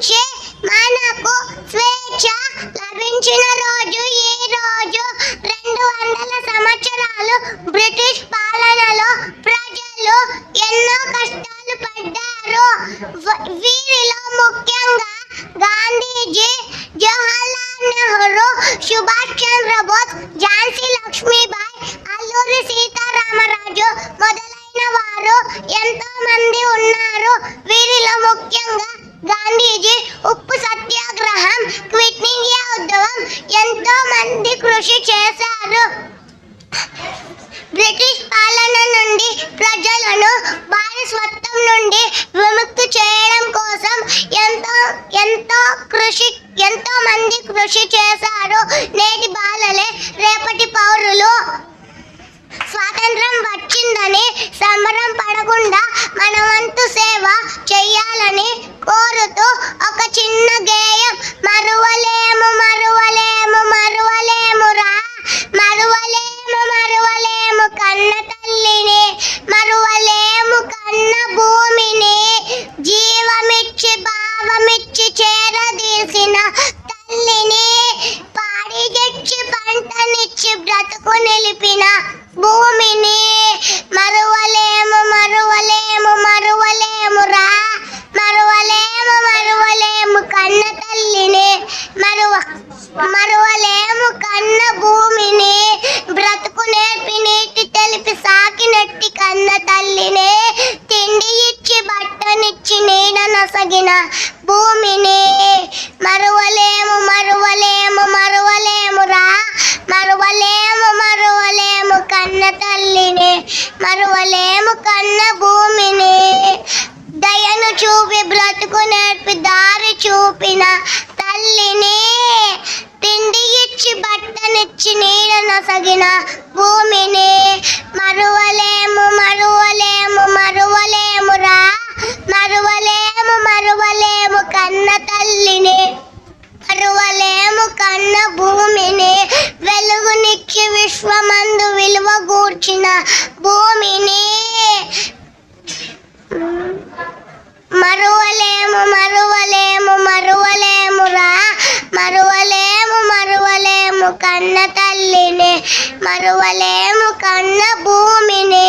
నుంచే మనకు స్వేచ్ఛ లభించిన రోజు ఈ రోజు. 200 సంవత్సరాలు బ్రిటిష్ పాలనలో ప్రజలు ఎన్నో కష్టాలు పడ్డారు. వీరిలో ముఖ్యంగా గాంధీజీ, జవహర్లాల్ నెహ్రూ, సుభాష్ చంద్రబోస్, ఝాన్సీ లక్ష్మీబాయి, అల్లూరి సీతారామరాజు మొదలైన వారు ఎంతో మంది ఉన్నారు. వీరిలో ముఖ్యంగా గాంధీజీ ఉప్పు సత్యాగ్రహం, క్విట్ ఇండియా ఉద్యమం ఎంతో మంది కృషి చేశారు. బ్రిటిష్ పాలన నుండి ప్రజలను బానిసత్వం నుండి విముక్తి చేయడం కోసం ఎంతో మంది కృషి చేశారు. నేటి బాలలే రేపటి పౌరులు. స్వాతంత్రం వచ్చిందని సంబరం పడకుండా మన వంతు సేవ చెయ్యాలని కోరుతూ ఒక చిన్న గేయం. మరువలేము మరువలేము మరువలేమురా, మరువలేము మరువలేము కన్న తల్లిని, మరువలేము కన్న భూమిని, జీవమిచ్చి భావమిచ్చి చేరదీసిన తల్లిని, పాడిగిచ్చి పంటనిచ్చి బ్రతుకు నిలిపిన భూమిని. మరువలేము మరువలేము మరువలేమురా, మరువలేము మరువలేము కన్న తల్లిని, మరువలేము కన్న భూమిని, బ్రతుకు నేర్పి నీటి తెలిపి సాకినట్టి కన్న తల్లిని, తిండి ఇచ్చి బట్టనిచ్చి నీడ నొసగిన భూమిని. మరువలేము మరువలేము మరువలేమురా, మరువలేము మరువలేము కన్న తల్లిని, మరువలేము కన్న భూమిని. దయను చూపి బ్రతుకు నేర్పి దారి చూపిన తల్లిని, తిండి ఇచ్చి బట్టనిచ్చి నీడ నొసగిన భూమిని. మరువలేము మరువలేము మరువలేమురా, మరువలేము మరువలేము కన్న తల్లిని, మరువలేము కన్న భూమిని. వెలుగునిచ్చి విశ్వమందు విలువ గూర్చిన భూమిని. మరువలేము మరువలేము మరువలేమురా, మరువలేము మరువలేము కన్న తల్లిని, మరువలేము కన్న భూమిని.